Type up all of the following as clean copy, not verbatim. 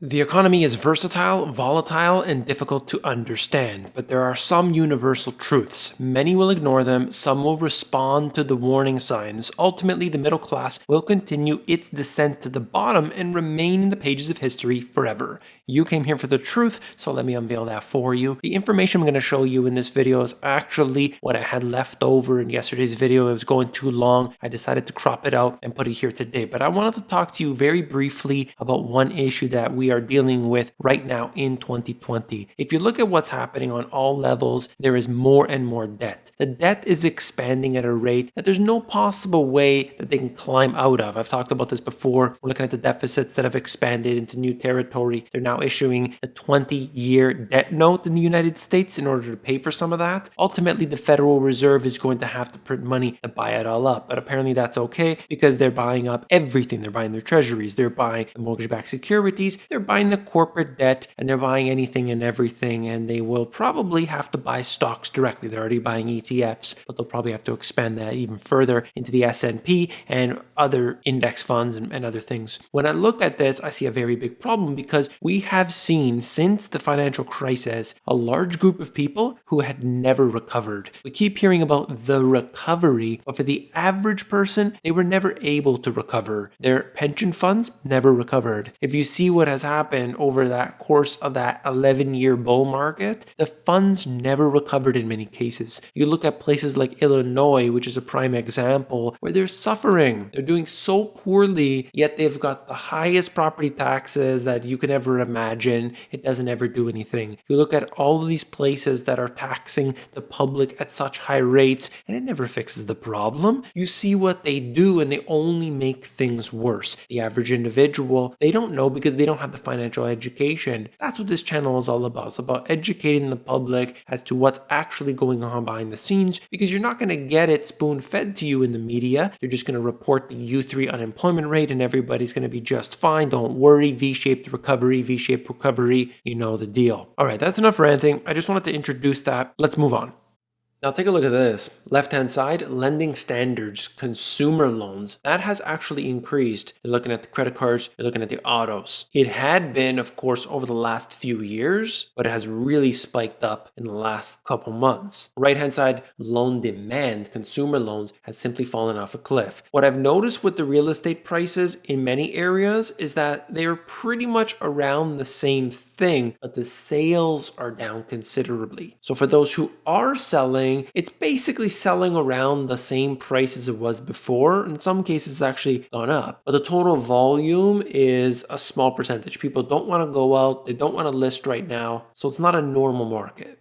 The economy is versatile, volatile, and difficult to understand, but there are some universal truths. Many will ignore them, some will respond to the warning signs. Ultimately, the middle class will continue its descent to the bottom and remain in the pages of history forever. You came here for the truth, so let me unveil that for you. The information I'm going to show you in this video is actually what I had left over in yesterday's video. It was going too long. I decided to crop it out and put it here today, but I wanted to talk to you very briefly about one issue that we are dealing with right now in 2020. If you look at what's happening on all levels, there is more and more debt. The debt is expanding at a rate that there's no possible way that they can climb out of. I've talked about this before. We're looking at the deficits that have expanded into new territory. They're now issuing a 20-year debt note in the United States in order to pay for some of that. Ultimately, the Federal Reserve is going to have to print money to buy it all up, but apparently that's okay because they're buying up everything. They're buying their treasuries, they're buying the mortgage-backed securities, they're buying the corporate debt, and they're buying anything and everything, and they will probably have to buy stocks directly. They're already buying ETFs, but they'll probably have to expand that even further into the S&P and other index funds and other things. When I look at this, I see a very big problem because we have seen since the financial crisis a large group of people who had never recovered. We keep hearing about the recovery, but for the average person, they were never able to recover. Their pension funds never recovered. If you see what has happened over that course of that 11-year bull market, the funds never recovered in many cases. You look at places like Illinois, which is a prime example, where they're suffering. They're doing so poorly, yet they've got the highest property taxes that you could ever imagine. It doesn't ever do anything. You look at all of these places that are taxing the public at such high rates, and it never fixes the problem. You see what they do, and they only make things worse. The average individual, they don't know because they don't have the financial education. That's what this channel is all about. It's about educating the public as to what's actually going on behind the scenes, because you're not going to get it spoon-fed to you in the media. They're just going to report the U3 unemployment rate and everybody's going to be just fine. Don't worry. V-shaped recovery, V-shaped recovery. You know the deal. All right, that's enough ranting. I just wanted to introduce that. Let's move on. Now take a look at this. Left-hand side, lending standards, consumer loans. That has actually increased. You're looking at the credit cards, you're looking at the autos. It had been, of course, over the last few years, but it has really spiked up in the last couple months. Right-hand side, loan demand, consumer loans, has simply fallen off a cliff. What I've noticed with the real estate prices in many areas is that they're pretty much around the same thing, but the sales are down considerably. So for those who are selling, it's basically selling around the same price as it was before. In some cases, it's actually gone up. But the total volume is a small percentage. People don't want to go out. They don't want to list right now. So it's not a normal market.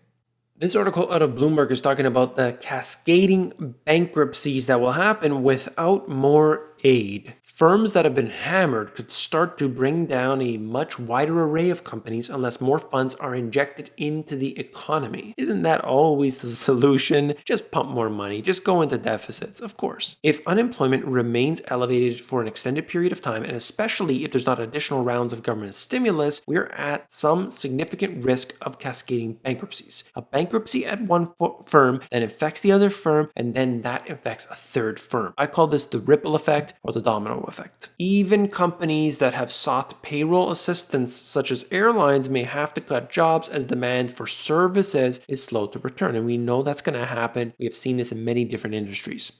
This article out of Bloomberg is talking about the cascading bankruptcies that will happen without more aid. Firms that have been hammered could start to bring down a much wider array of companies unless more funds are injected into the economy. Isn't that always the solution? Just pump more money, just go into deficits, of course. If unemployment remains elevated for an extended period of time, and especially if there's not additional rounds of government stimulus, we're at some significant risk of cascading bankruptcies. A bankruptcy at one firm then infects the other firm, and then that infects a third firm. I call this the ripple effect or the domino effect. Even companies that have sought payroll assistance, such as airlines, may have to cut jobs as demand for services is slow to return. And we know that's going to happen. We have seen this in many different industries.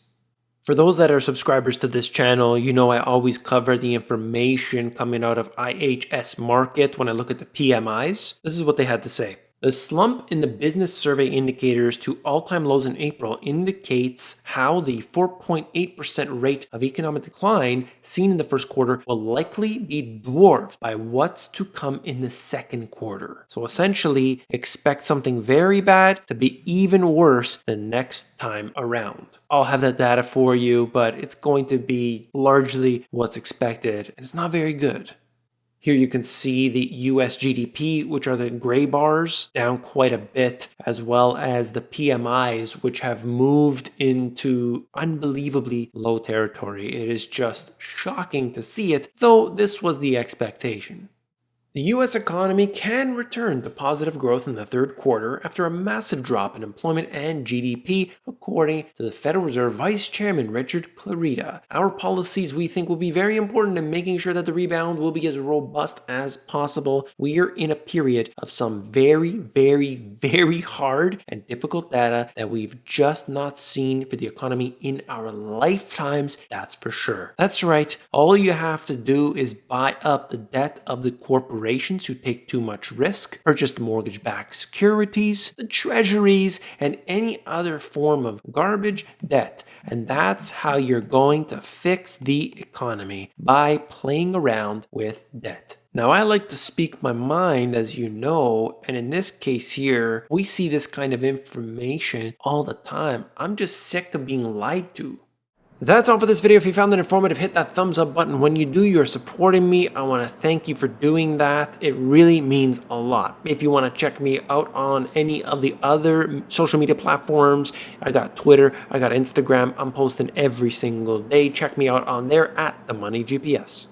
For those that are subscribers to this channel, you know I always cover the information coming out of IHS Markit when I look at the PMIs. This is what they had to say. The slump in the business survey indicators to all-time lows in April indicates how the 4.8% rate of economic decline seen in the first quarter will likely be dwarfed by what's to come in the second quarter. So essentially, expect something very bad to be even worse the next time around. I'll have that data for you, but it's going to be largely what's expected, and it's not very good. Here you can see the US GDP, which are the gray bars, down quite a bit, as well as the PMIs, which have moved into unbelievably low territory. It is just shocking to see it, though this was the expectation. The US economy can return to positive growth in the third quarter after a massive drop in employment and GDP, according to the Federal Reserve Vice Chairman Richard Clarida. Our policies, we think, will be very important in making sure that the rebound will be as robust as possible. We are in a period of some very hard and difficult data that we've just not seen for the economy in our lifetimes, that's for sure. That's right, all you have to do is buy up the debt of the corporations who take too much risk, purchase the mortgage-backed securities, the treasuries, and any other form of garbage debt. And that's how you're going to fix the economy, by playing around with debt. Now, I like to speak my mind, as you know, and in this case here, we see this kind of information all the time. I'm just sick of being lied to. That's all for this video. If you found it informative, hit that thumbs up button. When you do, you're supporting me. I want to thank you for doing that. It really means a lot. If you want to check me out on any of the other social media platforms, I got Twitter, I got Instagram. I'm posting every single day. Check me out on there at The Money GPS.